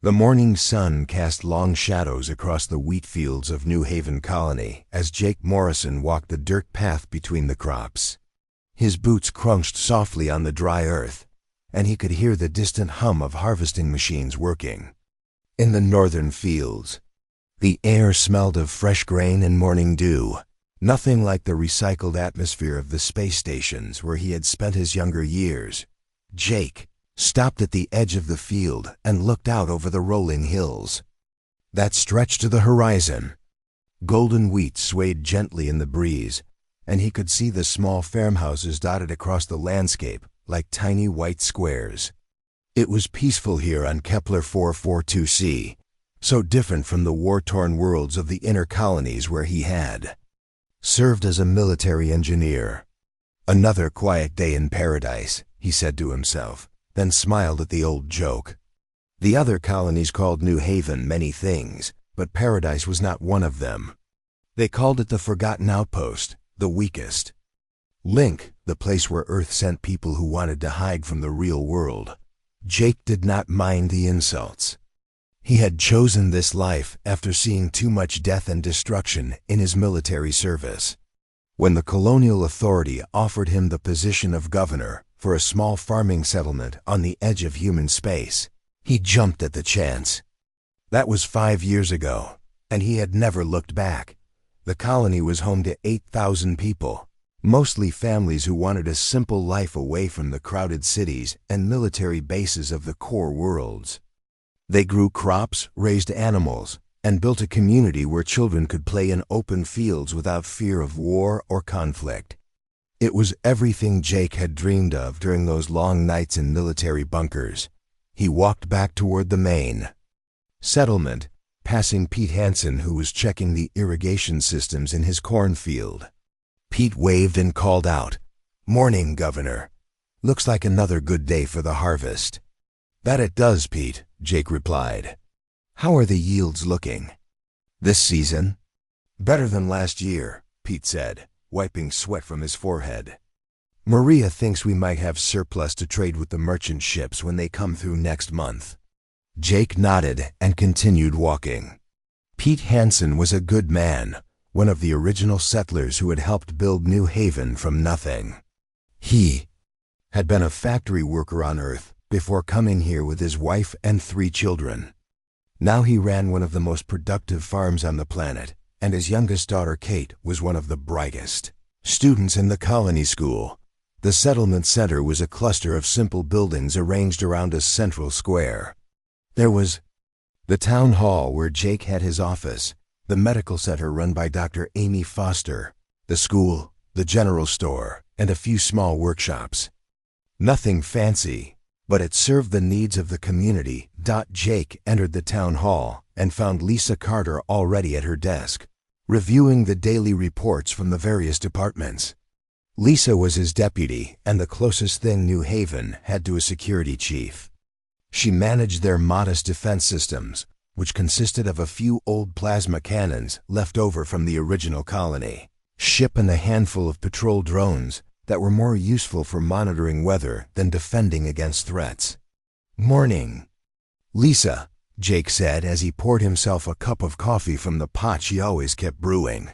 The morning sun cast long shadows across the wheat fields of New Haven Colony as Jake Morrison walked the dirt path between the crops. His boots crunched softly on the dry earth, and he could hear the distant hum of harvesting machines working. In the northern fields, the air smelled of fresh grain and morning dew, nothing like the recycled atmosphere of the space stations where he had spent his younger years. Jake stopped at the edge of the field and looked out over the rolling hills that stretched to the horizon. Golden wheat swayed gently in the breeze, and he could see the small farmhouses dotted across the landscape like tiny white squares. It was peaceful here on Kepler 442c, so different from the war-torn worlds of the inner colonies where he had served as a military engineer. Another quiet day in paradise, he said to himself, then smiled at the old joke. The other colonies called New Haven many things, but Paradise was not one of them. They called it the Forgotten Outpost, the weakest link, the place where Earth sent people who wanted to hide from the real world. Jake did not mind the insults. He had chosen this life after seeing too much death and destruction in his military service. When the colonial authority offered him the position of governor for a small farming settlement on the edge of human space, he jumped at the chance. That was 5 years ago, and he had never looked back. The colony was home to 8,000 people, mostly families who wanted a simple life away from the crowded cities and military bases of the core worlds. They grew crops, raised animals, and built a community where children could play in open fields without fear of war or conflict. It was everything Jake had dreamed of during those long nights in military bunkers. He walked back toward the main settlement, passing Pete Hansen, who was checking the irrigation systems in his cornfield. Pete waved and called out, "Morning, Governor. Looks like another good day for the harvest." "That it does, Pete," Jake replied. "How are the yields looking this season?" "Better than last year," Pete said, wiping sweat from his forehead. "Maria thinks we might have surplus to trade with the merchant ships when they come through next month." Jake nodded and continued walking. Pete Hansen was a good man, one of the original settlers who had helped build New Haven from nothing. He had been a factory worker on Earth before coming here with his wife and 3 children. Now he ran one of the most productive farms on the planet, and his youngest daughter Kate was one of the brightest students in the colony school. The settlement center was a cluster of simple buildings arranged around a central square. There was the town hall where Jake had his office, the medical center run by Dr. Amy Foster, the school, the general store, and a few small workshops. Nothing fancy, but it served the needs of the community. Jake entered the town hall and found Lisa Carter already at her desk, reviewing the daily reports from the various departments. Lisa was his deputy and the closest thing New Haven had to a security chief. She managed their modest defense systems, which consisted of a few old plasma cannons left over from the original colony, ship and a handful of patrol drones that were more useful for monitoring weather than defending against threats. "Morning, Lisa," Jake said as he poured himself a cup of coffee from the pot she always kept brewing.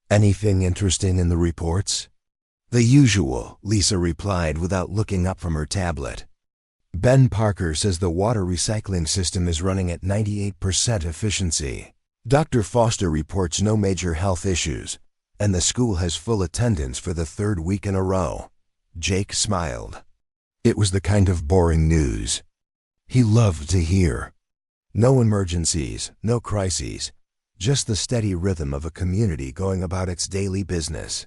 "Anything interesting in the reports?" "The usual," Lisa replied without looking up from her tablet. "Ben Parker says the water recycling system is running at 98% efficiency. Dr. Foster reports no major health issues, and the school has full attendance for the 3rd week in a row." Jake smiled. It was the kind of boring news he loved to hear. No emergencies, no crises, just the steady rhythm of a community going about its daily business.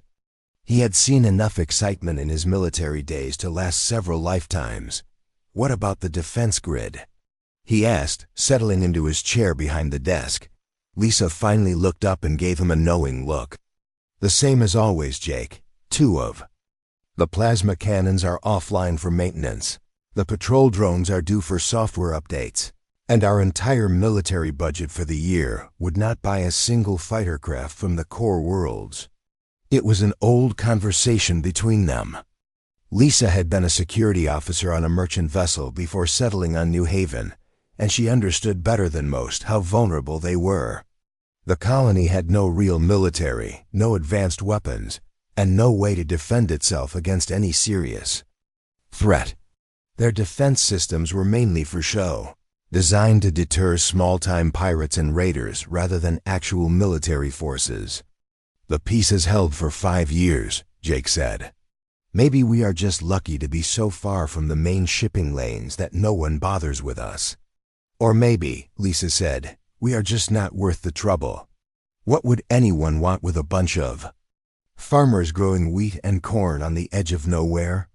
He had seen enough excitement in his military days to last several lifetimes. "What about the defense grid?" he asked, settling into his chair behind the desk. Lisa finally looked up and gave him a knowing look. "The same as always, Jake. 2 of the plasma cannons are offline for maintenance. The patrol drones are due for software updates. And our entire military budget for the year would not buy a single fighter craft from the core worlds." It was an old conversation between them. Lisa had been a security officer on a merchant vessel before settling on New Haven, and she understood better than most how vulnerable they were. The colony had no real military, no advanced weapons, and no way to defend itself against any serious threat. Their defense systems were mainly for show, designed to deter small-time pirates and raiders rather than actual military forces. "The peace has held for 5 years," Jake said. "Maybe we are just lucky to be so far from the main shipping lanes that no one bothers with us. Or maybe," Lisa said, "we are just not worth the trouble. What would anyone want with a bunch of farmers growing wheat and corn on the edge of nowhere?"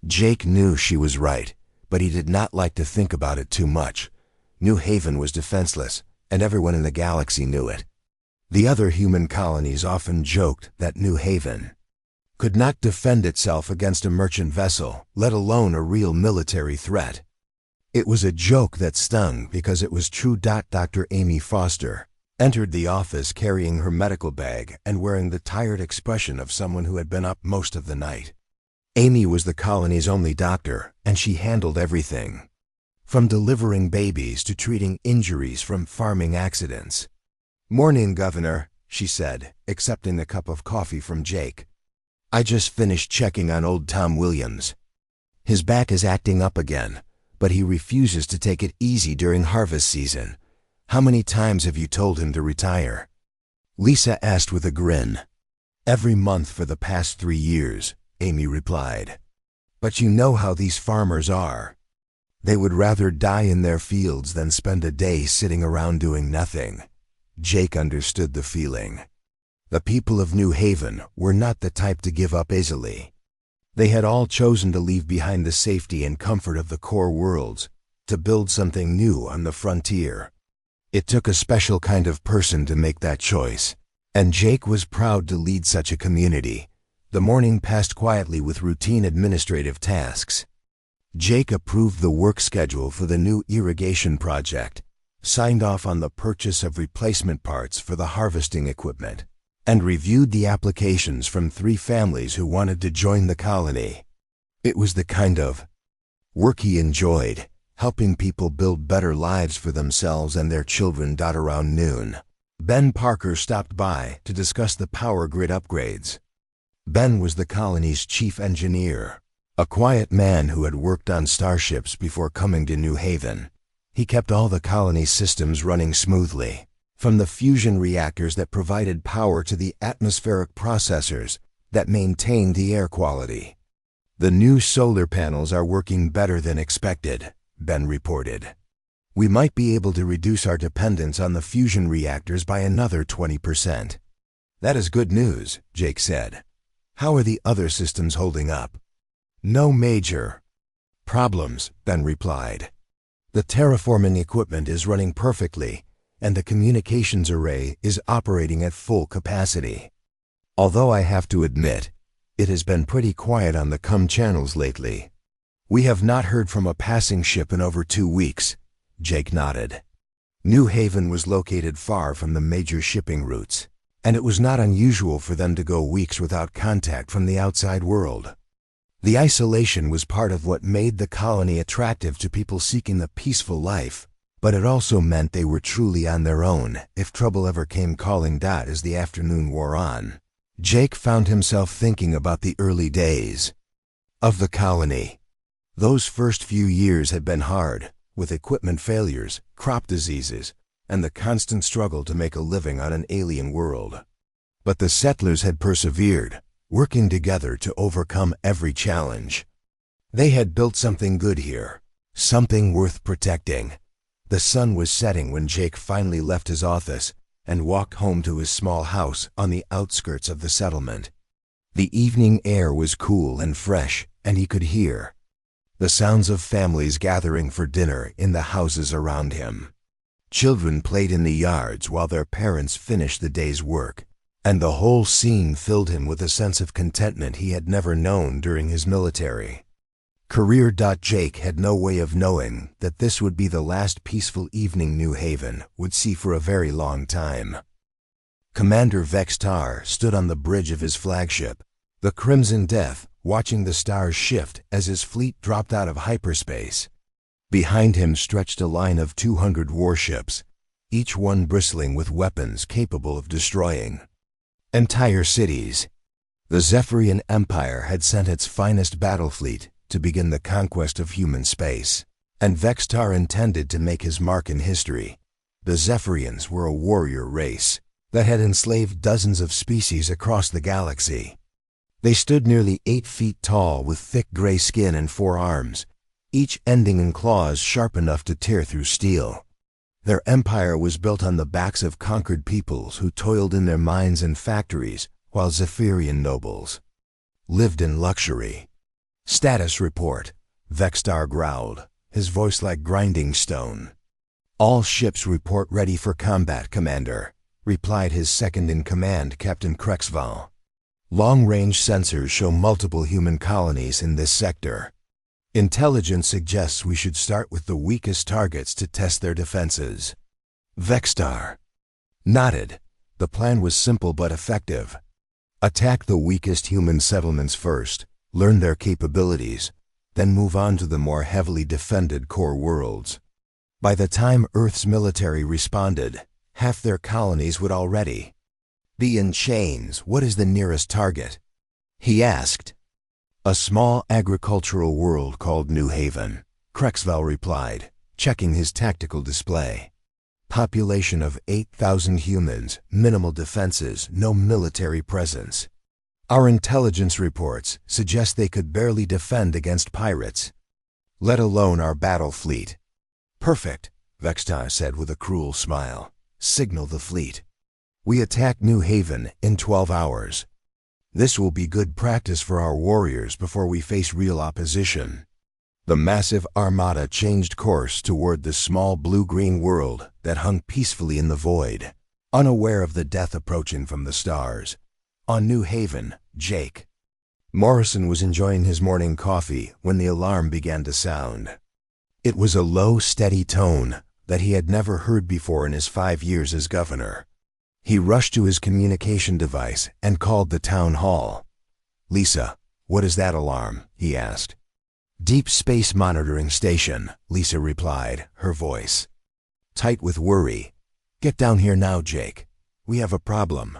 Jake knew she was right, but he did not like to think about it too much. New Haven was defenseless, and everyone in the galaxy knew it. The other human colonies often joked that New Haven could not defend itself against a merchant vessel, let alone a real military threat. It was a joke that stung because it was true. Dr. Amy Foster entered the office carrying her medical bag and wearing the tired expression of someone who had been up most of the night. Amy was the colony's only doctor, and she handled everything, from delivering babies to treating injuries from farming accidents. "Morning, Governor," she said, accepting the cup of coffee from Jake. "I just finished checking on old Tom Williams. His back is acting up again, but he refuses to take it easy during harvest season. How many times have you told him to retire?" Lisa asked with a grin. "Every month for the past 3 years," Amy replied. "But you know how these farmers are. They would rather die in their fields than spend a day sitting around doing nothing." Jake understood the feeling. The people of New Haven were not the type to give up easily. They had all chosen to leave behind the safety and comfort of the core worlds to build something new on the frontier. It took a special kind of person to make that choice, and Jake was proud to lead such a community. The morning passed quietly with routine administrative tasks. Jake approved the work schedule for the new irrigation project, signed off on the purchase of replacement parts for the harvesting equipment, and reviewed the applications from 3 families who wanted to join the colony. It was the kind of work he enjoyed, helping people build better lives for themselves and their children. Around noon, Ben Parker stopped by to discuss the power grid upgrades. Ben was the colony's chief engineer, a quiet man who had worked on starships before coming to New Haven. He kept all the colony's systems running smoothly, from the fusion reactors that provided power to the atmospheric processors that maintained the air quality. "The new solar panels are working better than expected," Ben reported. "We might be able to reduce our dependence on the fusion reactors by another 20%. "That is good news," Jake said. "How are the other systems holding up?" "No major problems," Ben replied. "The terraforming equipment is running perfectly, and the communications array is operating at full capacity. Although I have to admit, it has been pretty quiet on the comm channels lately. We have not heard from a passing ship in over 2 weeks." Jake nodded. New Haven was located far from the major shipping routes, and it was not unusual for them to go weeks without contact from the outside world. The isolation was part of what made the colony attractive to people seeking the peaceful life, but it also meant they were truly on their own if trouble ever came calling. As the afternoon wore on, Jake found himself thinking about the early days of the colony. Those first few years had been hard, with equipment failures, crop diseases, and the constant struggle to make a living on an alien world. But the settlers had persevered, working together to overcome every challenge. They had built something good here, something worth protecting. The sun was setting when Jake finally left his office and walked home to his small house on the outskirts of the settlement. The evening air was cool and fresh, and he could hear the sounds of families gathering for dinner in the houses around him. Children played in the yards while their parents finished the day's work, and the whole scene filled him with a sense of contentment he had never known during his military career. Jake had no way of knowing that this would be the last peaceful evening New Haven would see for a very long time. Commander Vextar stood on the bridge of his flagship, the Crimson Death, watching the stars shift as his fleet dropped out of hyperspace. Behind him stretched a line of 200 warships, each one bristling with weapons capable of destroying entire cities. The Zephyrian Empire had sent its finest battle fleet to begin the conquest of human space, and Vextar intended to make his mark in history. The Zephyrians were a warrior race that had enslaved dozens of species across the galaxy. They stood nearly 8 feet tall with thick gray skin and 4 arms, each ending in claws sharp enough to tear through steel. Their empire was built on the backs of conquered peoples who toiled in their mines and factories, while Zephyrian nobles lived in luxury. "Status report," Vextar growled, his voice like grinding stone. "All ships report ready for combat, Commander," replied his second-in-command, Captain Krexval. "Long-range sensors show multiple human colonies in this sector. Intelligence suggests we should start with the weakest targets to test their defenses." Vextar nodded. The plan was simple but effective. Attack the weakest human settlements first, learn their capabilities, then move on to the more heavily defended core worlds. By the time Earth's military responded, half their colonies would already be in chains. "What is the nearest target?" he asked. "A small agricultural world called New Haven," Krexval replied, checking his tactical display. "Population of 8,000 humans, minimal defenses, no military presence. Our intelligence reports suggest they could barely defend against pirates, let alone our battle fleet." "Perfect," Vextar said with a cruel smile. "Signal the fleet. We attack New Haven in 12 hours. This will be good practice for our warriors before we face real opposition." The massive armada changed course toward the small blue-green world that hung peacefully in the void, unaware of the death approaching from the stars. On New Haven, Jake Morrison was enjoying his morning coffee when the alarm began to sound. It was a low, steady tone that he had never heard before in his 5 years as governor. He rushed to his communication device and called the town hall. "Lisa, what is that alarm?" he asked. "Deep Space Monitoring Station," Lisa replied, her voice tight with worry. "Get down here now, Jake. We have a problem."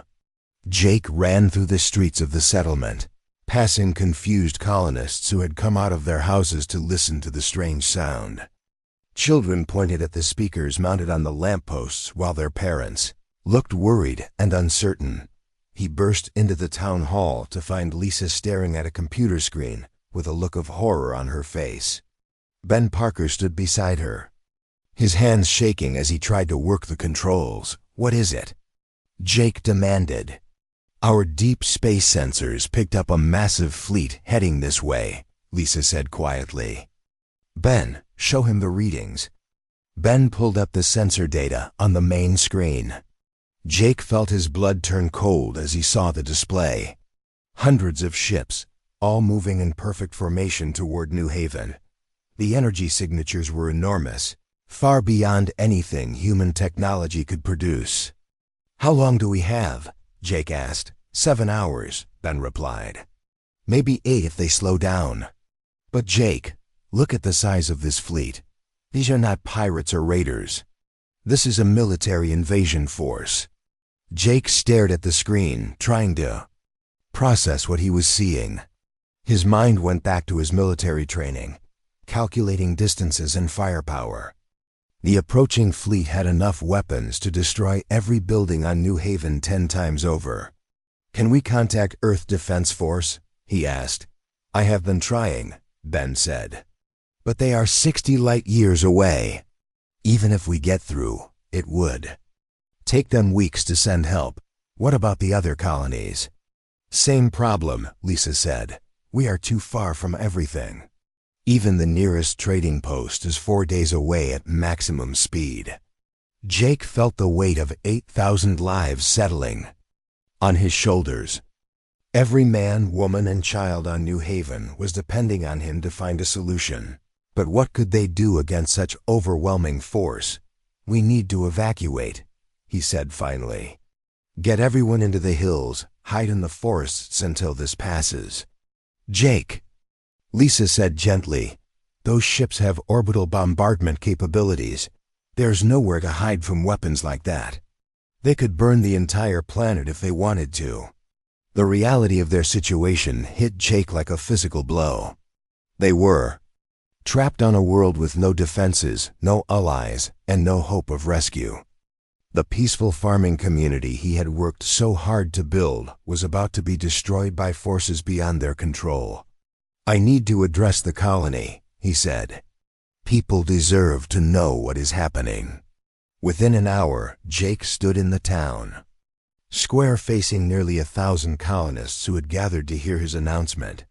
Jake ran through the streets of the settlement, passing confused colonists who had come out of their houses to listen to the strange sound. Children pointed at the speakers mounted on the lampposts while their parents looked worried and uncertain. He burst into the town hall to find Lisa staring at a computer screen with a look of horror on her face. Ben Parker stood beside her, his hands shaking as he tried to work the controls. "What is it?" Jake demanded. "Our deep space sensors picked up a massive fleet heading this way," Lisa said quietly. "Ben, show him the readings." Ben pulled up the sensor data on the main screen. Jake felt his blood turn cold as he saw the display. Hundreds of ships, all moving in perfect formation toward New Haven. The energy signatures were enormous, far beyond anything human technology could produce. "How long do we have?" Jake asked. 7 hours, Ben replied. "Maybe 8 if they slow down." "But Jake, look at the size of this fleet. These are not pirates or raiders. This is a military invasion force." Jake stared at the screen, trying to process what he was seeing. His mind went back to his military training, calculating distances and firepower. The approaching fleet had enough weapons to destroy every building on New Haven 10 times over. "Can we contact Earth Defense Force?" he asked. "I have been trying," Ben said. "But they are 60 light years away. Even if we get through, it would take them weeks to send help. What about the other colonies?" "Same problem," Lisa said. "We are too far from everything. Even the nearest trading post is 4 days away at maximum speed." Jake felt the weight of 8,000 lives settling on his shoulders. Every man, woman, and child on New Haven was depending on him to find a solution. But what could they do against such overwhelming force? "We need to evacuate," he said finally. "Get everyone into the hills, hide in the forests until this passes." "Jake," Lisa said gently, Those ships have orbital bombardment capabilities. There's nowhere to hide from weapons like that. They could burn the entire planet if they wanted to. The reality of their situation hit Jake like a physical blow. They were trapped on a world with no defenses, no allies, and no hope of rescue. The peaceful farming community he had worked so hard to build was about to be destroyed by forces beyond their control. "I need to address the colony," he said. "People deserve to know what is happening." Within an hour, Jake stood in the town square facing nearly 1,000 colonists who had gathered to hear his announcement.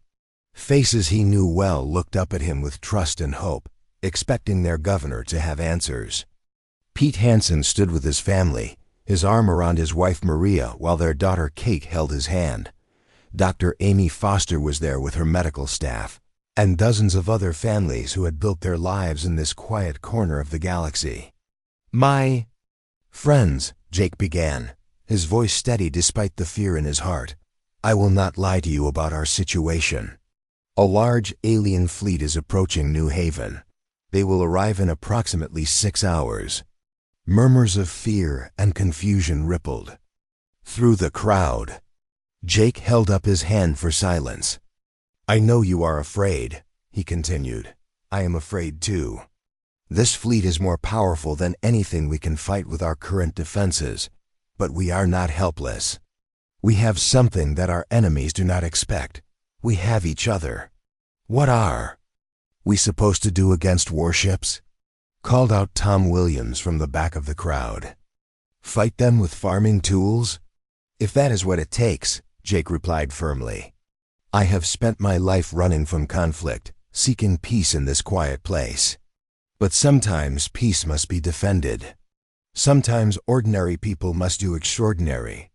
Faces he knew well looked up at him with trust and hope, expecting their governor to have answers. Pete Hansen stood with his family, his arm around his wife Maria while their daughter Kate held his hand. Dr. Amy Foster was there with her medical staff, and dozens of other families who had built their lives in this quiet corner of the galaxy. "My friends," Jake began, his voice steady despite the fear in his heart, "I will not lie to you about our situation. A large alien fleet is approaching New Haven. They will arrive in approximately 6 hours. Murmurs of fear and confusion rippled through the crowd. Jake held up his hand for silence. "I know you are afraid," he continued. "I am afraid too. This fleet is more powerful than anything we can fight with our current defenses, but we are not helpless. We have something that our enemies do not expect. We have each other." "What are we supposed to do against warships?" called out Tom Williams from the back of the crowd. "Fight them with farming tools?" "If that is what it takes," Jake replied firmly. "I have spent my life running from conflict, seeking peace in this quiet place. But sometimes peace must be defended. Sometimes ordinary people must do extraordinary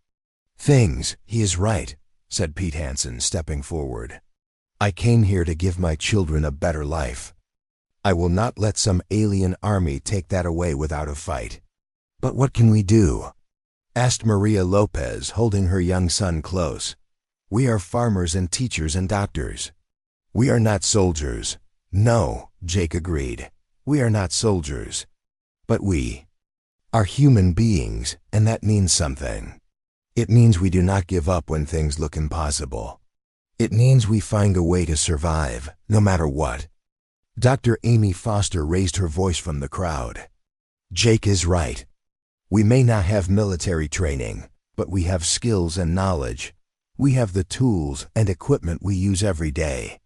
things." "He is right," said Pete Hansen, stepping forward. "I came here to give my children a better life. I will not let some alien army take that away without a fight." "But what can we do?" asked Maria Lopez, holding her young son close. "We are farmers and teachers and doctors. We are not soldiers." "No," Jake agreed. "We are not soldiers. But we are human beings, and that means something. It means we do not give up when things look impossible. It means we find a way to survive, no matter what." Dr. Amy Foster raised her voice from the crowd. "Jake is right. We may not have military training, but we have skills and knowledge. We have the tools and equipment we use every day.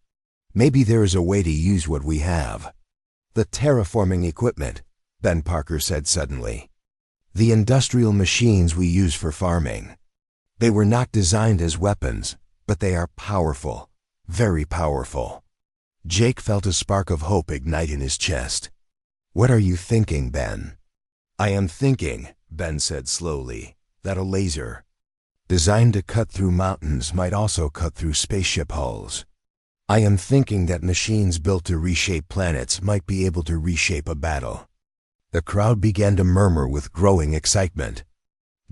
Maybe there is a way to use what we have." "The terraforming equipment," Ben Parker said suddenly. "The industrial machines we use for farming. They were not designed as weapons, but they are powerful, very powerful." Jake felt a spark of hope ignite in his chest. "What are you thinking, Ben?" "I am thinking," Ben said slowly, "that a laser designed to cut through mountains might also cut through spaceship hulls. I am thinking that machines built to reshape planets might be able to reshape a battle." The crowd began to murmur with growing excitement.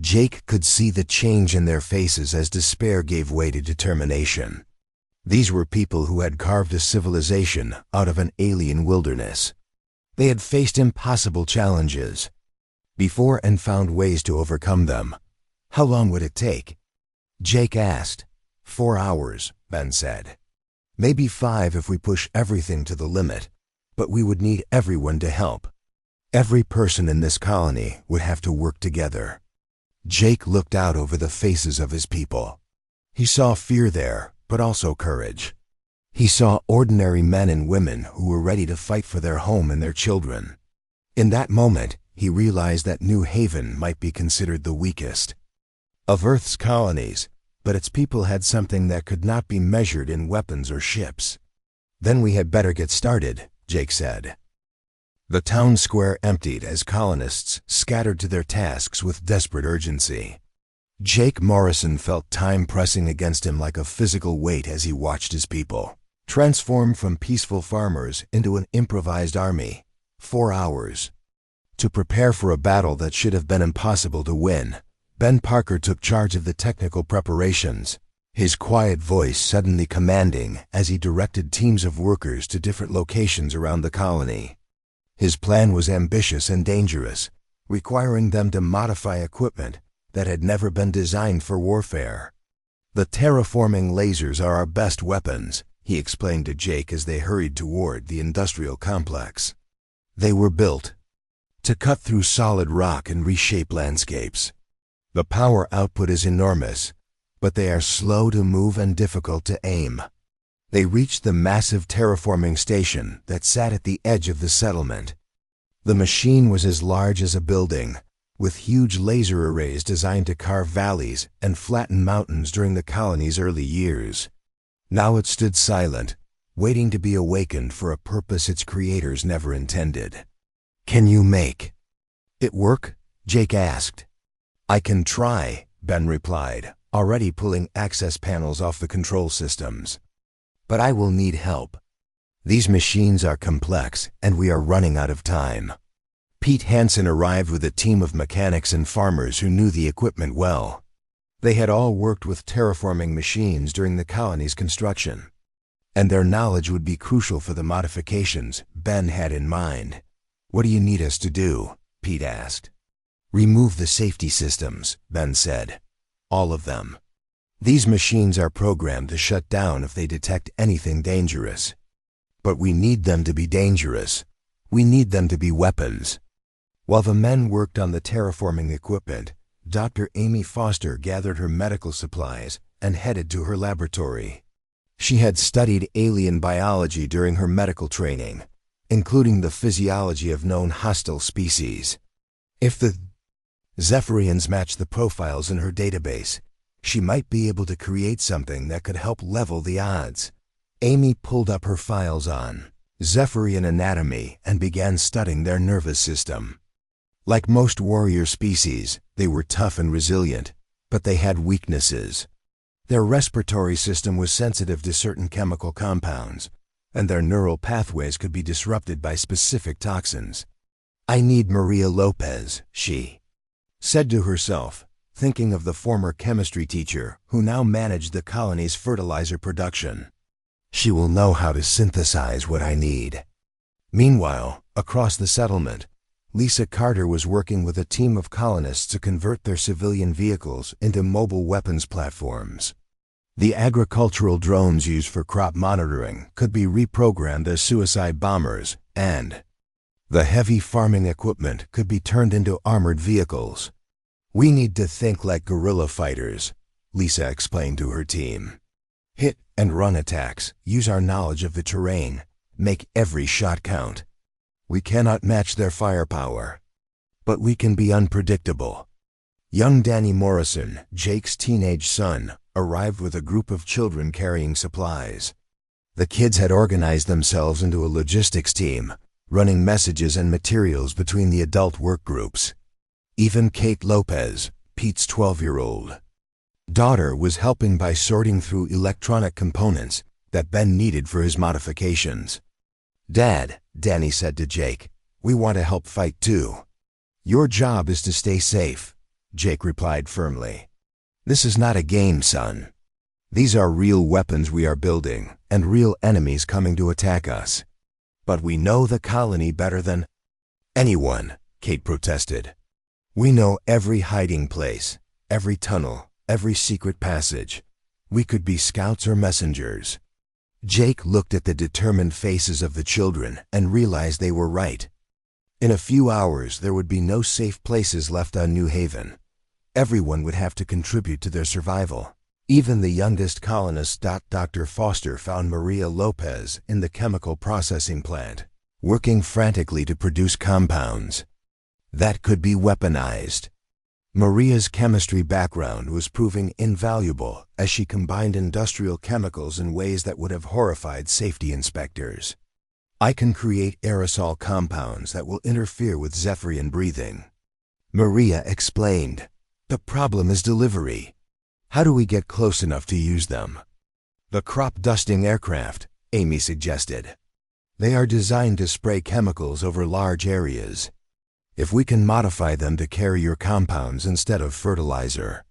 Jake could see the change in their faces as despair gave way to determination. These were people who had carved a civilization out of an alien wilderness. They had faced impossible challenges before and found ways to overcome them. How long would it take? Jake asked. 4 hours, Ben said. Maybe 5 if we push everything to the limit, but we would need everyone to help. Every person in this colony would have to work together. Jake looked out over the faces of his people. He saw fear there, but also courage. He saw ordinary men and women who were ready to fight for their home and their children. In that moment, he realized that New Haven might be considered the weakest of Earth's colonies, but its people had something that could not be measured in weapons or ships. "Then we had better get started," Jake said. The town square emptied as colonists scattered to their tasks with desperate urgency. Jake Morrison felt time pressing against him like a physical weight as he watched his people transform from peaceful farmers into an improvised army. 4 hours. To prepare for a battle that should have been impossible to win, Ben Parker took charge of the technical preparations. his quiet voice suddenly commanding as he directed teams of workers to different locations around the colony. His plan was ambitious and dangerous, requiring them to modify equipment that had never been designed for warfare. "The terraforming lasers are our best weapons," he explained to Jake as they hurried toward the industrial complex. They were built to cut through solid rock and reshape landscapes. The power output is enormous, but they are slow to move and difficult to aim. They reached the massive terraforming station that sat at the edge of the settlement. The machine was as large as a building, with huge laser arrays designed to carve valleys and flatten mountains during the colony's early years. Now it stood silent, waiting to be awakened for a purpose its creators never intended. "Can you make it work?" Jake asked. "I can try," Ben replied, already pulling access panels off the control systems. "But I will need help. These machines are complex, and we are running out of time." Pete Hansen arrived with a team of mechanics and farmers who knew the equipment well. They had all worked with terraforming machines during the colony's construction, and their knowledge would be crucial for the modifications Ben had in mind. "What do you need us to do?" Pete asked. "Remove the safety systems," Ben said. "All of them. These machines are programmed to shut down if they detect anything dangerous. But we need them to be dangerous. We need them to be weapons." While the men worked on the terraforming equipment, Dr. Amy Foster gathered her medical supplies and headed to her laboratory. She had studied alien biology during her medical training, including the physiology of known hostile species. If the Zephyrians matched the profiles in her database, she might be able to create something that could help level the odds. Amy pulled up her files on Zephyrian anatomy and began studying their nervous system. Like most warrior species, they were tough and resilient, but they had weaknesses. Their respiratory system was sensitive to certain chemical compounds, and their neural pathways could be disrupted by specific toxins. "I need Maria Lopez," she said to herself, thinking of the former chemistry teacher who now managed the colony's fertilizer production. "She will know how to synthesize what I need." Meanwhile, across the settlement, Lisa Carter was working with a team of colonists to convert their civilian vehicles into mobile weapons platforms. The agricultural drones used for crop monitoring could be reprogrammed as suicide bombers, and the heavy farming equipment could be turned into armored vehicles. "We need to think like guerrilla fighters," Lisa explained to her team. "Hit and run attacks, use our knowledge of the terrain, make every shot count. We cannot match their firepower, but we can be unpredictable." Young Danny Morrison, Jake's teenage son, arrived with a group of children carrying supplies. The kids had organized themselves into a logistics team, running messages and materials between the adult work groups. Even Kate Lopez, Pete's 12-year-old daughter, was helping by sorting through electronic components that Ben needed for his modifications. "Dad," Danny said to Jake, "we want to help fight too." "Your job is to stay safe," Jake replied firmly. "This is not a game, son. These are real weapons we are building, and real enemies coming to attack us. But we know the colony better than anyone," Kate protested. "We know every hiding place, every tunnel, every secret passage. We could be scouts or messengers." Jake looked at the determined faces of the children and realized they were right. In a few hours, there would be no safe places left on New Haven. Everyone would have to contribute to their survival. Even the youngest colonist. Dr. Foster found Maria Lopez in the chemical processing plant, working frantically to produce compounds that could be weaponized. Maria's chemistry background was proving invaluable as she combined industrial chemicals in ways that would have horrified safety inspectors. "I can create aerosol compounds that will interfere with Zephyrian breathing," Maria explained. "The problem is delivery. How do we get close enough to use them?" "The crop-dusting aircraft," Amy suggested. "They are designed to spray chemicals over large areas. If we can modify them to carry your compounds instead of fertilizer."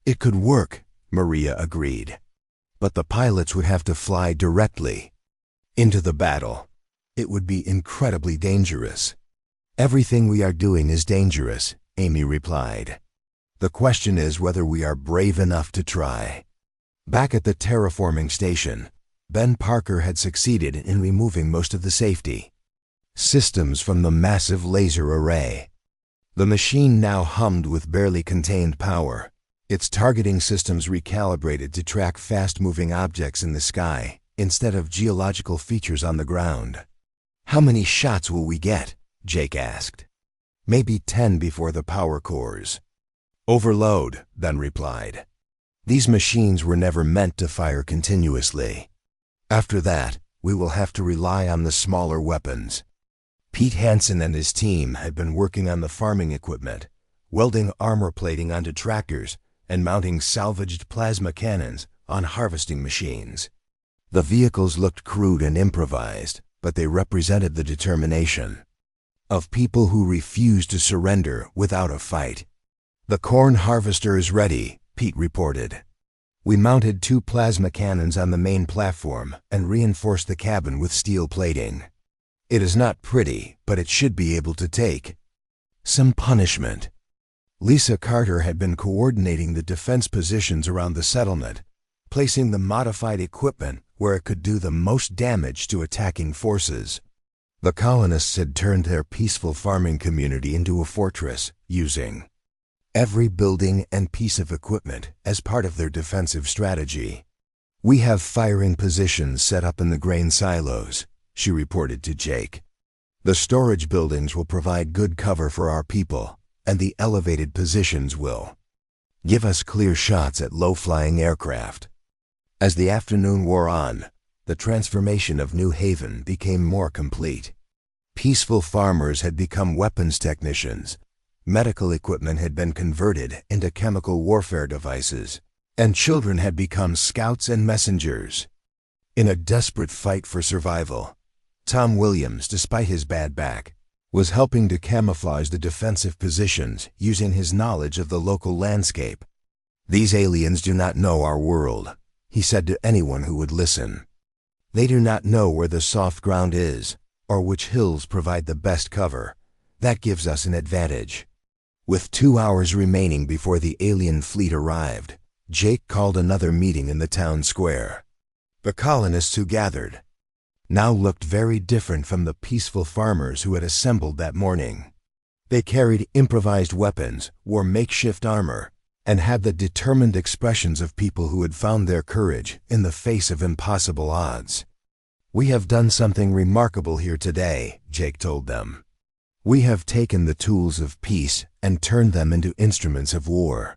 "It could work," Maria agreed. But the pilots would have to fly directly into the battle. It would be incredibly dangerous. Everything we are doing is dangerous, Amy replied. The question is whether we are brave enough to try. Back at the terraforming station, Ben Parker had succeeded in removing most of the safety systems from the massive laser array. The machine now hummed with barely contained power, its targeting systems recalibrated to track fast-moving objects in the sky instead of geological features on the ground. "How many shots will we get?" Jake asked. "Maybe 10 before the power cores." "Overload," Ben replied. "These machines were never meant to fire continuously. After that, we will have to rely on the smaller weapons." Pete Hansen and his team had been working on the farming equipment, welding armor plating onto tractors and mounting salvaged plasma cannons on harvesting machines. The vehicles looked crude and improvised, but they represented the determination of people who refused to surrender without a fight. "The corn harvester is ready," Pete reported. "We mounted 2 plasma cannons on the main platform and reinforced the cabin with steel plating. It is not pretty, but it should be able to take some punishment." Lisa Carter had been coordinating the defense positions around the settlement, placing the modified equipment where it could do the most damage to attacking forces. The colonists had turned their peaceful farming community into a fortress, using every building and piece of equipment as part of their defensive strategy. "We have firing positions set up in the grain silos," she reported to Jake. "The storage buildings will provide good cover for our people, and the elevated positions will give us clear shots at low-flying aircraft." As the afternoon wore on, the transformation of New Haven became more complete. Peaceful farmers had become weapons technicians, medical equipment had been converted into chemical warfare devices, and children had become scouts and messengers. In a desperate fight for survival, Tom Williams, despite his bad back, was helping to camouflage the defensive positions using his knowledge of the local landscape. "These aliens do not know our world," he said to anyone who would listen. "They do not know where the soft ground is, or which hills provide the best cover. That gives us an advantage." With 2 hours remaining before the alien fleet arrived, Jake called another meeting in the town square. The colonists who gathered now looked very different from the peaceful farmers who had assembled that morning. They carried improvised weapons, wore makeshift armor, and had the determined expressions of people who had found their courage in the face of impossible odds. "We have done something remarkable here today," Jake told them. "We have taken the tools of peace and turned them into instruments of war.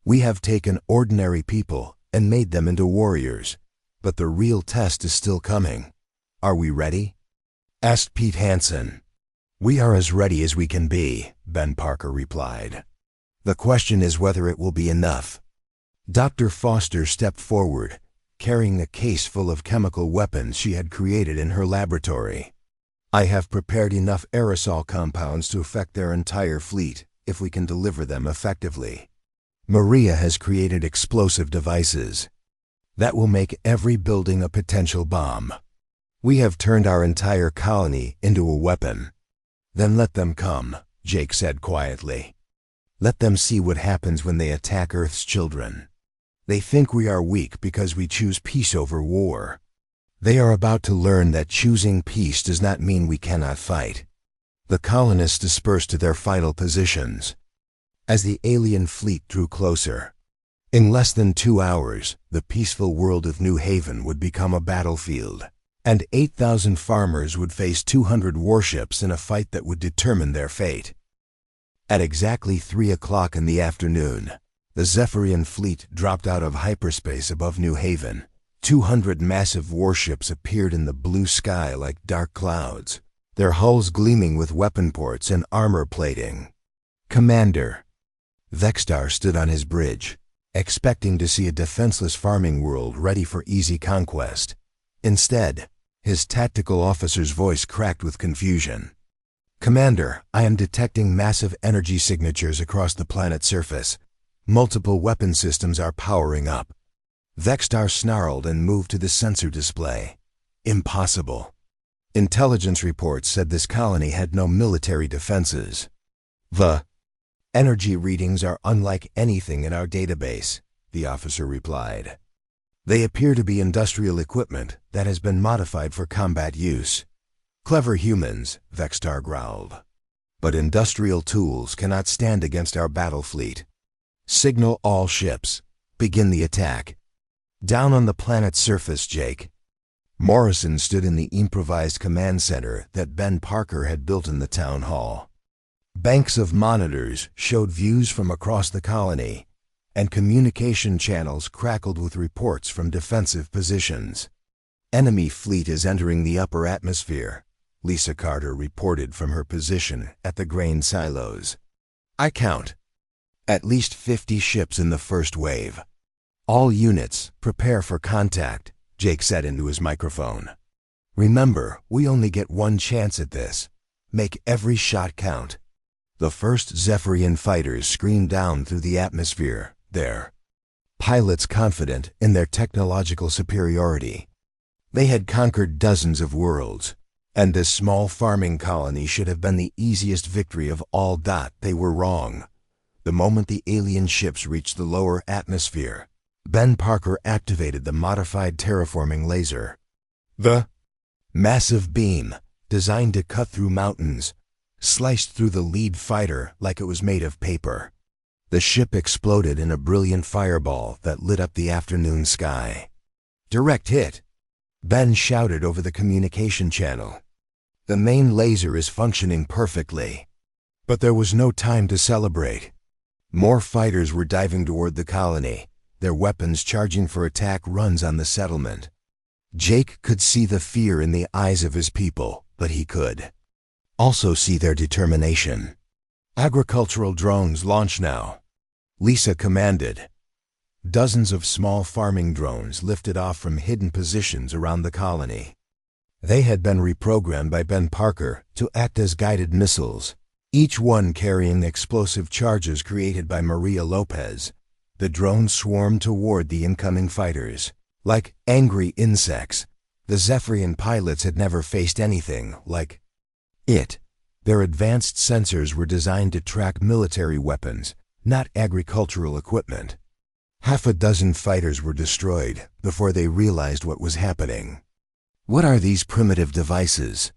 We have taken ordinary people and made them into warriors, but the real test is still coming. Are we ready?" asked Pete Hansen. "We are as ready as we can be," Ben Parker replied. "The question is whether it will be enough." Dr. Foster stepped forward, carrying a case full of chemical weapons she had created in her laboratory. "I have prepared enough aerosol compounds to affect their entire fleet, if we can deliver them effectively. Maria has created explosive devices that will make every building a potential bomb. We have turned our entire colony into a weapon." "Then let them come," Jake said quietly. "Let them see what happens when they attack Earth's children. They think we are weak because we choose peace over war. They are about to learn that choosing peace does not mean we cannot fight." The colonists dispersed to their final positions. As the alien fleet drew closer, in less than 2 hours, the peaceful world of New Haven would become a battlefield, and 8,000 farmers would face 200 warships in a fight that would determine their fate. At exactly 3 o'clock in the afternoon, the Zephyrian fleet dropped out of hyperspace above New Haven. 200 massive warships appeared in the blue sky like dark clouds, their hulls gleaming with weapon ports and armor plating. "Commander." Vextar stood on his bridge, expecting to see a defenseless farming world ready for easy conquest. Instead, his tactical officer's voice cracked with confusion. "Commander, I am detecting massive energy signatures across the planet's surface. Multiple weapon systems are powering up. Vextar snarled and moved to the sensor display. Impossible. Intelligence reports said this colony had no military defenses. The energy readings are unlike anything in our database, the officer replied. They appear to be industrial equipment that has been modified for combat use. Clever humans, Vextar growled. But industrial tools cannot stand against our battle fleet. Signal all ships. Begin the attack. Down on the planet's surface, Jake. Morrison stood in the improvised command center that Ben Parker had built in the town hall. Banks of monitors showed views from across the colony, and communication channels crackled with reports from defensive positions. Enemy fleet is entering the upper atmosphere, Lisa Carter reported from her position at the grain silos. I count at least 50 ships in the first wave. All units, prepare for contact, Jake said into his microphone. Remember, we only get one chance at this. Make every shot count. The first Zephyrian fighters screamed down through the atmosphere, their pilots confident in their technological superiority. They had conquered dozens of worlds, and this small farming colony should have been the easiest victory of all. They were wrong. The moment the alien ships reached the lower atmosphere, Ben Parker activated the modified terraforming laser. The massive beam, designed to cut through mountains, sliced through the lead fighter like it was made of paper. The ship exploded in a brilliant fireball that lit up the afternoon sky. Direct hit, Ben shouted over the communication channel. The main laser is functioning perfectly. But there was no time to celebrate. More fighters were diving toward the colony, their weapons charging for attack runs on the settlement. Jake could see the fear in the eyes of his people, but he could also see their determination. Agricultural drones launch now, Lisa commanded. Dozens of small farming drones lifted off from hidden positions around the colony. They had been reprogrammed by Ben Parker to act as guided missiles, each one carrying explosive charges created by Maria Lopez. The drones swarmed toward the incoming fighters. Like angry insects, the Zephyrian pilots had never faced anything like it. Their advanced sensors were designed to track military weapons, not agricultural equipment. Half a dozen fighters were destroyed before they realized what was happening. What are these primitive devices?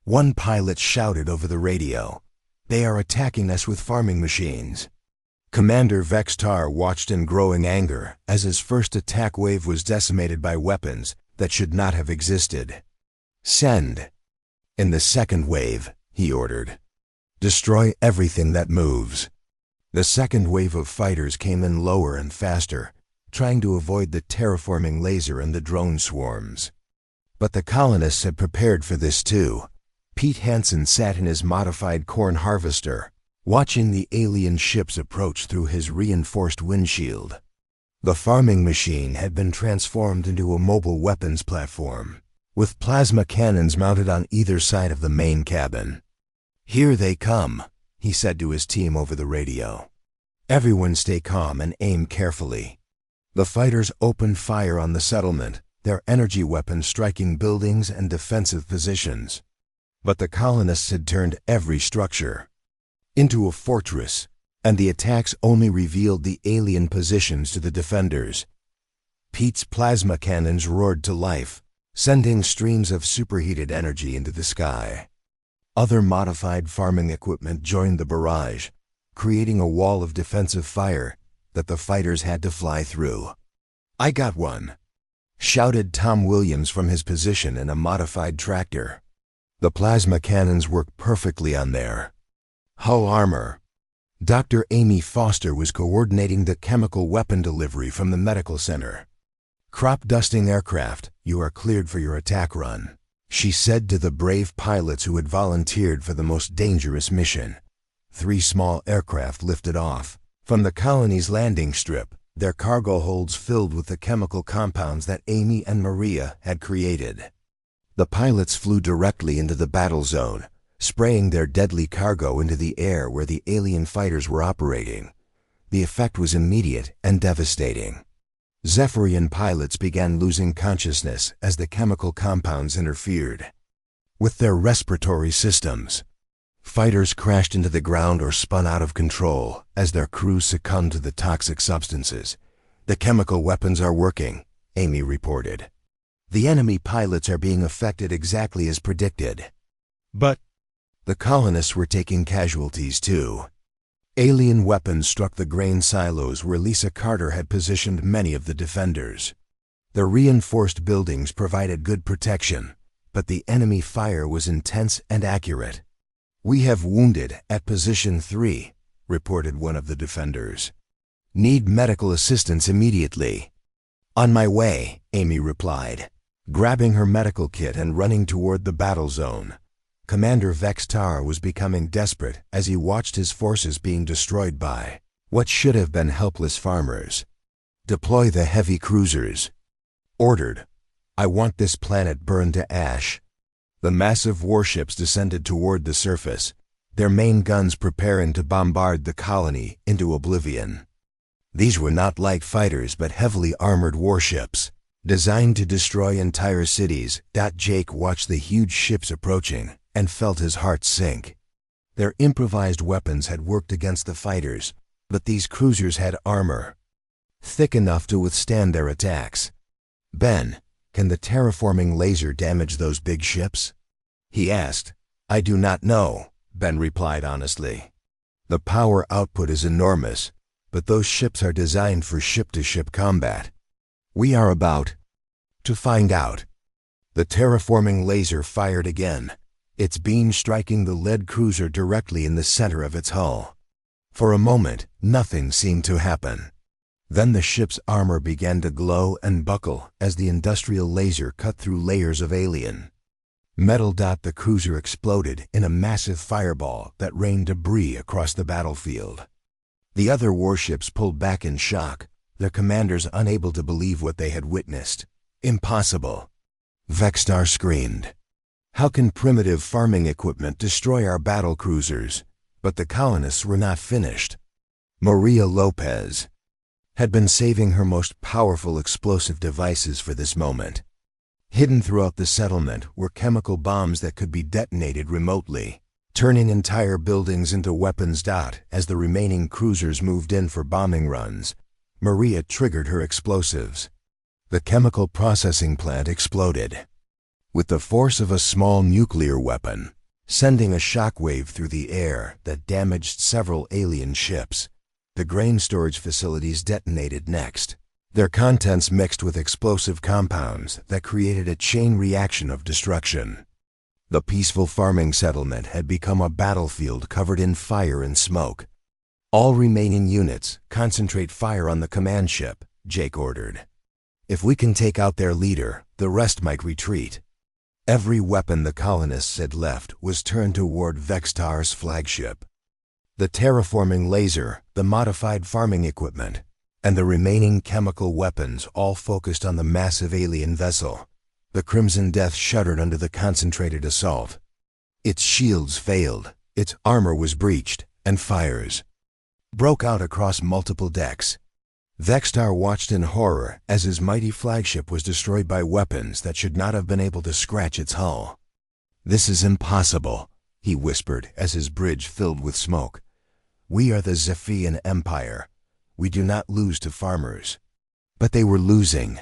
One pilot shouted over the radio. They are attacking us with farming machines. Commander Vextar watched in growing anger as his first attack wave was decimated by weapons that should not have existed. Send. In the second wave, he ordered. Destroy everything that moves. The second wave of fighters came in lower and faster, trying to avoid the terraforming laser and the drone swarms. But the colonists had prepared for this too. Pete Hansen sat in his modified corn harvester, watching the alien ships approach through his reinforced windshield. The farming machine had been transformed into a mobile weapons platform, with plasma cannons mounted on either side of the main cabin. Here they come, he said to his team over the radio. Everyone stay calm and aim carefully. The fighters opened fire on the settlement, their energy weapons striking buildings and defensive positions. But the colonists had turned every structure into a fortress, and the attacks only revealed the alien positions to the defenders. Pete's plasma cannons roared to life, sending streams of superheated energy into the sky. Other modified farming equipment joined the barrage, creating a wall of defensive fire that the fighters had to fly through. I got one, shouted Tom Williams from his position in a modified tractor. The plasma cannons worked perfectly on their hull armor. Dr. Amy Foster was coordinating the chemical weapon delivery from the medical center. Crop dusting aircraft, you are cleared for your attack run, she said to the brave pilots who had volunteered for the most dangerous mission. 3 small aircraft lifted off from the colony's landing strip, their cargo holds filled with the chemical compounds that Amy and Maria had created. The pilots flew directly into the battle zone, spraying their deadly cargo into the air where the alien fighters were operating. The effect was immediate and devastating. Zephyrian pilots began losing consciousness as the chemical compounds interfered with their respiratory systems. Fighters crashed into the ground or spun out of control as their crews succumbed to the toxic substances. "The chemical weapons are working," Amy reported. "The enemy pilots are being affected exactly as predicted." But the colonists were taking casualties too. Alien weapons struck the grain silos where Lisa Carter had positioned many of the defenders. The reinforced buildings provided good protection, but the enemy fire was intense and accurate. "We have wounded at position 3, reported one of the defenders. "Need medical assistance immediately." "On my way," Amy replied, grabbing her medical kit and running toward the battle zone. Commander Vextar was becoming desperate as he watched his forces being destroyed by what should have been helpless farmers. "Deploy the heavy cruisers," ordered. "I want this planet burned to ash." The massive warships descended toward the surface, their main guns preparing to bombard the colony into oblivion. These were not light fighters but heavily armored warships, designed to destroy entire cities. Jake watched the huge ships approaching and felt his heart sink. Their improvised weapons had worked against the fighters, but these cruisers had armor thick enough to withstand their attacks. "Ben, can the terraforming laser damage those big ships?" he asked. "I do not know," Ben replied honestly. "The power output is enormous, but those ships are designed for ship-to-ship combat. We are about to find out." The terraforming laser fired again, its beam striking the lead cruiser directly in the center of its hull. For a moment, nothing seemed to happen. Then the ship's armor began to glow and buckle as the industrial laser cut through layers of alien metal. The cruiser exploded in a massive fireball that rained debris across the battlefield. The other warships pulled back in shock, their commanders unable to believe what they had witnessed. "Impossible!" Vextar screamed. "How can primitive farming equipment destroy our battle cruisers?" But the colonists were not finished. Maria Lopez had been saving her most powerful explosive devices for this moment. Hidden throughout the settlement were chemical bombs that could be detonated remotely, turning entire buildings into weapons. As the remaining cruisers moved in for bombing runs, Maria triggered her explosives. The chemical processing plant exploded with the force of a small nuclear weapon, sending a shockwave through the air that damaged several alien ships. The grain storage facilities detonated next, their contents mixed with explosive compounds that created a chain reaction of destruction. The peaceful farming settlement had become a battlefield covered in fire and smoke. "All remaining units, concentrate fire on the command ship," Jake ordered. "If we can take out their leader, the rest might retreat." Every weapon the colonists had left was turned toward Vextar's flagship. The terraforming laser, the modified farming equipment, and the remaining chemical weapons all focused on the massive alien vessel. The Crimson Death shuddered under the concentrated assault. Its shields failed, its armor was breached, and fires broke out across multiple decks. Vextar watched in horror as his mighty flagship was destroyed by weapons that should not have been able to scratch its hull. "This is impossible," he whispered as his bridge filled with smoke. "We are the Zephian Empire. We do not lose to farmers." But they were losing.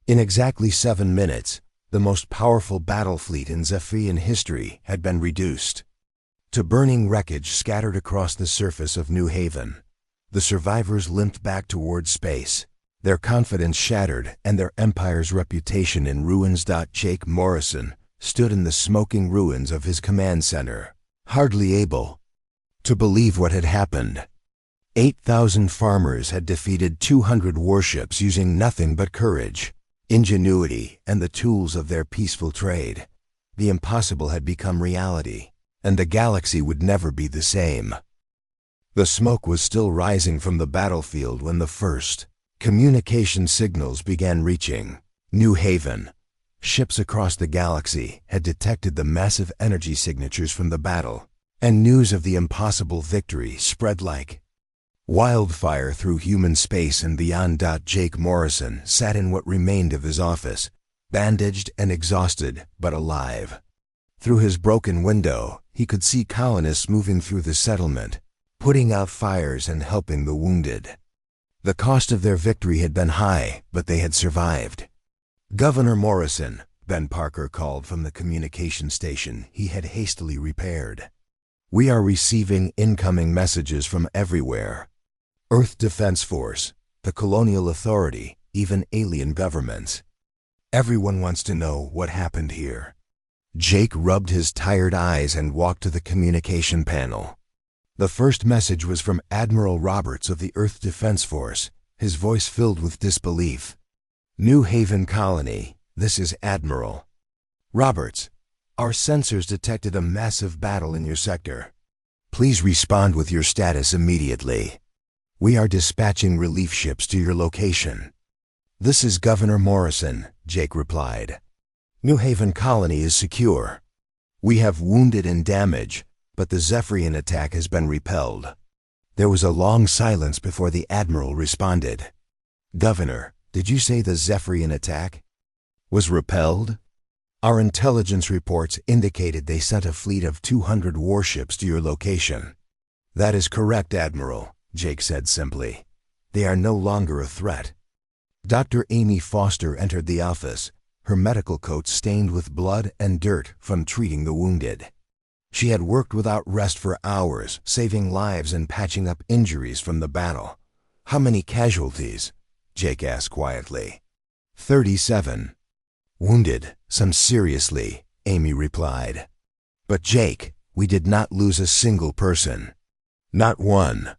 In exactly 7 minutes, the most powerful battle fleet in Zephian history had been reduced to burning wreckage scattered across the surface of New Haven. The survivors limped back toward space, their confidence shattered and their empire's reputation in ruins. Jake Morrison stood in the smoking ruins of his command center, hardly able to believe what had happened. 8,000 farmers had defeated 200 warships using nothing but courage, ingenuity, and the tools of their peaceful trade. The impossible had become reality, and the galaxy would never be the same. The smoke was still rising from the battlefield when the first communication signals began reaching New Haven. Ships across the galaxy had detected the massive energy signatures from the battle, and news of the impossible victory spread like Wildfire through human space and beyond. Jake Morrison sat in what remained of his office, bandaged and exhausted, but alive. Through his broken window, he could see colonists moving through the settlement, putting out fires and helping the wounded. The cost of their victory had been high, but they had survived. "Governor Morrison," Ben Parker called from the communication station he had hastily repaired. "We are receiving incoming messages from everywhere. Earth Defense Force, the Colonial Authority, even alien governments. Everyone wants to know what happened here." Jake rubbed his tired eyes and walked to the communication panel. The first message was from Admiral Roberts of the Earth Defense Force, his voice filled with disbelief. "New Haven Colony, this is Admiral Roberts. Our sensors detected a massive battle in your sector. Please respond with your status immediately. We are dispatching relief ships to your location." "This is Governor Morrison," Jake replied. "New Haven Colony is secure. We have wounded and damage, but the Zephyrian attack has been repelled." There was a long silence before the Admiral responded. "Governor, did you say the Zephyrian attack was repelled? Our intelligence reports indicated they sent a fleet of 200 warships to your location." "That is correct, Admiral," Jake said simply. "They are no longer a threat." Dr. Amy Foster entered the office, her medical coat stained with blood and dirt from treating the wounded. She had worked without rest for hours, saving lives and patching up injuries from the battle. "How many casualties?" Jake asked quietly. 37. "Wounded, some seriously," Amy replied. "But Jake, we did not lose a single person. Not one.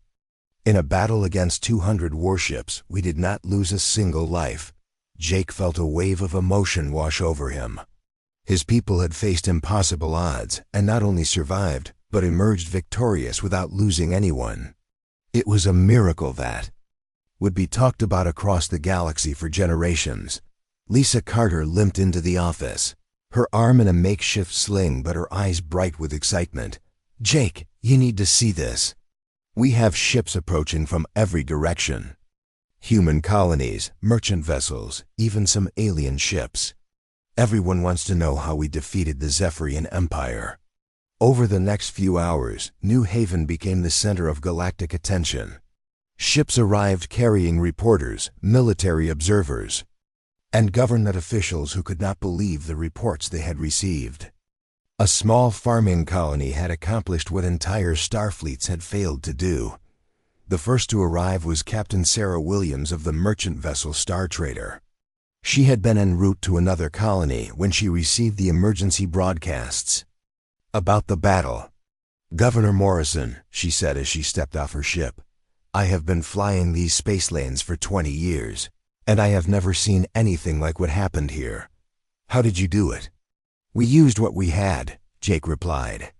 In a battle against 200 warships, we did not lose a single life." Jake felt a wave of emotion wash over him. His people had faced impossible odds and not only survived, but emerged victorious without losing anyone. It was a miracle that would be talked about across the galaxy for generations. Lisa Carter limped into the office, her arm in a makeshift sling but her eyes bright with excitement. "Jake, you need to see this. We have ships approaching from every direction. Human colonies, merchant vessels, even some alien ships. Everyone wants to know how we defeated the Zephyrian Empire." Over the next few hours, New Haven became the center of galactic attention. Ships arrived carrying reporters, military observers, and government officials who could not believe the reports they had received. A small farming colony had accomplished what entire star fleets had failed to do. The first to arrive was Captain Sarah Williams of the merchant vessel Star Trader. She had been en route to another colony when she received the emergency broadcasts about the battle. "Governor Morrison," she said as she stepped off her ship, "I have been flying these space lanes for 20 years, and I have never seen anything like what happened here. How did you do it?" "We used what we had," Jake replied.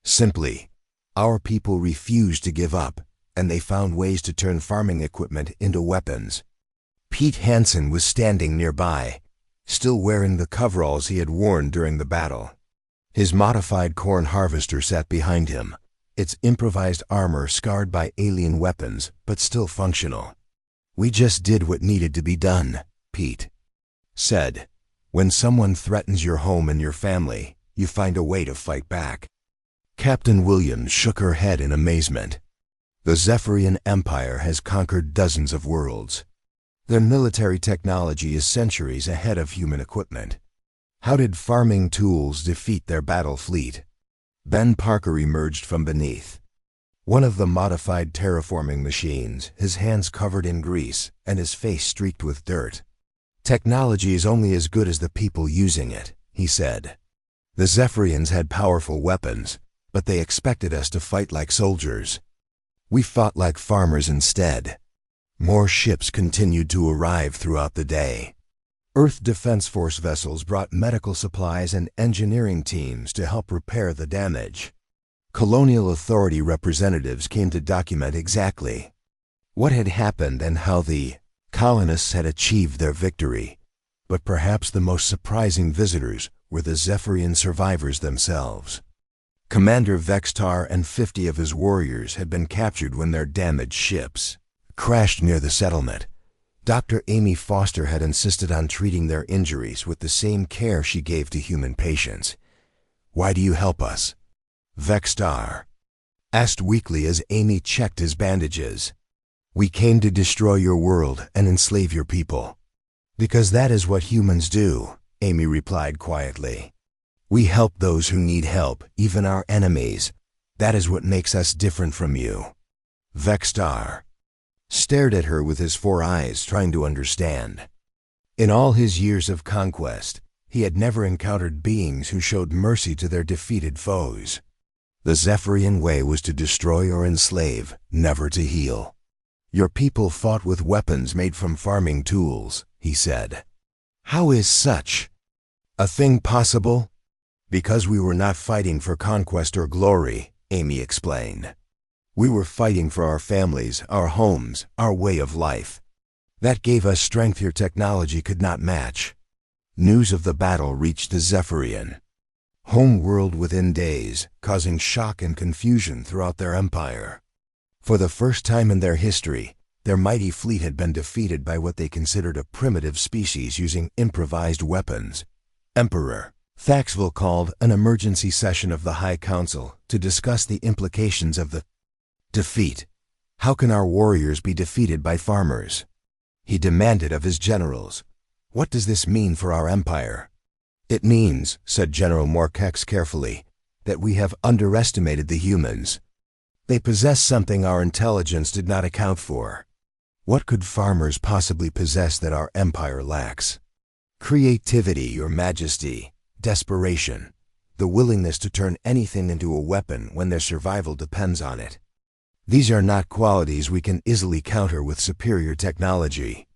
"Simply, our people refused to give up, and they found ways to turn farming equipment into weapons." Pete Hansen was standing nearby, still wearing the coveralls he had worn during the battle. His modified corn harvester sat behind him, its improvised armor scarred by alien weapons, but still functional. "We just did what needed to be done," Pete said. "When someone threatens your home and your family, you find a way to fight back." Captain Williams shook her head in amazement. "The Zephyrian Empire has conquered dozens of worlds. Their military technology is centuries ahead of human equipment. How did farming tools defeat their battle fleet?" Ben Parker emerged from beneath one of the modified terraforming machines, his hands covered in grease and his face streaked with dirt. "Technology is only as good as the people using it," he said. "The Zephyrians had powerful weapons, but they expected us to fight like soldiers. We fought like farmers instead." More ships continued to arrive throughout the day. Earth Defense Force vessels brought medical supplies and engineering teams to help repair the damage. Colonial Authority representatives came to document exactly what had happened and how the colonists had achieved their victory. But perhaps the most surprising visitors were the Zephyrian survivors themselves. Commander Vextar and 50 of his warriors had been captured when their damaged ships crashed near the settlement. Dr. Amy Foster had insisted on treating their injuries with the same care she gave to human patients. "Why do you help us?" Vextar asked weakly as Amy checked his bandages. "We came to destroy your world and enslave your people." "Because that is what humans do," Amy replied quietly. "We help those who need help, even our enemies. That is what makes us different from you." Vextar stared at her with his 4 eyes, trying to understand. In all his years of conquest, he had never encountered beings who showed mercy to their defeated foes. The Zephyrian way was to destroy or enslave, never to heal. "Your people fought with weapons made from farming tools," he said. "How is such a thing possible?" "Because we were not fighting for conquest or glory," Amy explained. "We were fighting for our families, our homes, our way of life. That gave us strength your technology could not match." News of the battle reached the Zephyrian home world within days, causing shock and confusion throughout their empire. For the first time in their history, their mighty fleet had been defeated by what they considered a primitive species using improvised weapons. Emperor Thaxville called an emergency session of the High Council to discuss the implications of the defeat. "How can our warriors be defeated by farmers?" he demanded of his generals. "What does this mean for our empire?" "It means," said General Morkex carefully, "that we have underestimated the humans. They possess something our intelligence did not account for." "What could farmers possibly possess that our empire lacks?" "Creativity, your majesty, desperation, the willingness to turn anything into a weapon when their survival depends on it. These are not qualities we can easily counter with superior technology."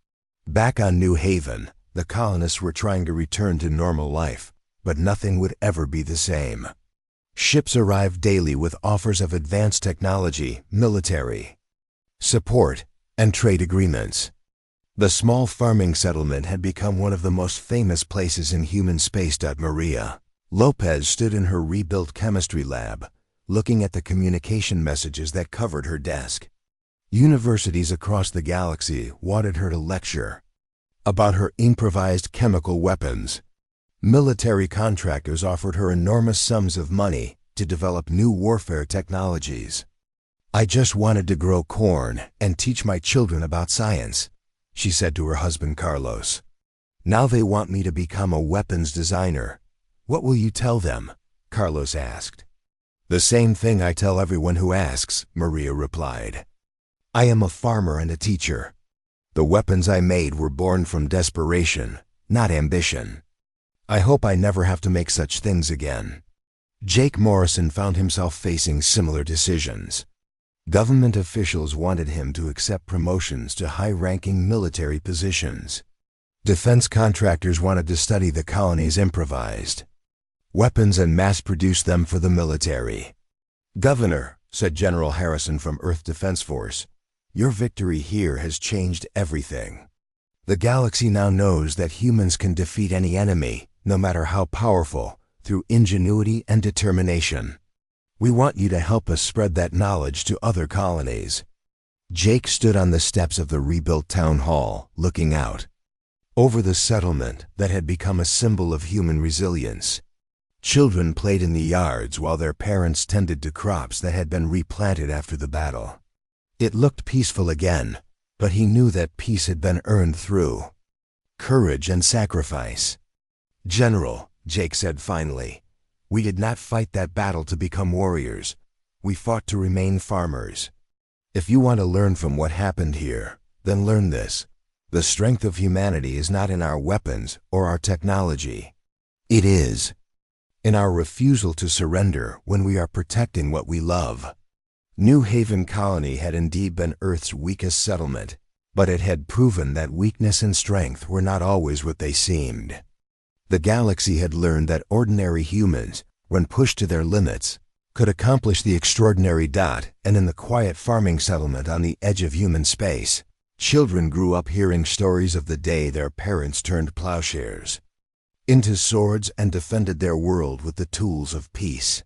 Back on New Haven, the colonists were trying to return to normal life, but nothing would ever be the same. Ships arrived daily with offers of advanced technology, military support, and trade agreements. The small farming settlement had become one of the most famous places in human space. Maria Lopez stood in her rebuilt chemistry lab, looking at the communication messages that covered her desk. Universities across the galaxy wanted her to lecture about her improvised chemical weapons. Military contractors offered her enormous sums of money to develop new warfare technologies. "I just wanted to grow corn and teach my children about science," she said to her husband Carlos. "Now they want me to become a weapons designer. What will you tell them?" Carlos asked. "The same thing I tell everyone who asks," Maria replied. "I am a farmer and a teacher. The weapons I made were born from desperation, not ambition. I hope I never have to make such things again." Jake Morrison found himself facing similar decisions. Government officials wanted him to accept promotions to high-ranking military positions. Defense contractors wanted to study the colony's improvised weapons and mass-produce them for the military. "Governor," said General Harrison from Earth Defense Force, "your victory here has changed everything. The galaxy now knows that humans can defeat any enemy, no matter how powerful, through ingenuity and determination. We want you to help us spread that knowledge to other colonies." Jake stood on the steps of the rebuilt town hall, looking out over the settlement that had become a symbol of human resilience. Children played in the yards while their parents tended to crops that had been replanted after the battle. It looked peaceful again, but he knew that peace had been earned through courage and sacrifice. "General," Jake said finally, "we did not fight that battle to become warriors. We fought to remain farmers. If you want to learn from what happened here, then learn this. The strength of humanity is not in our weapons or our technology. It is in our refusal to surrender when we are protecting what we love." New Haven Colony had indeed been Earth's weakest settlement, but it had proven that weakness and strength were not always what they seemed. The galaxy had learned that ordinary humans, when pushed to their limits, could accomplish the extraordinary. And in the quiet farming settlement on the edge of human space, children grew up hearing stories of the day their parents turned plowshares into swords and defended their world with the tools of peace.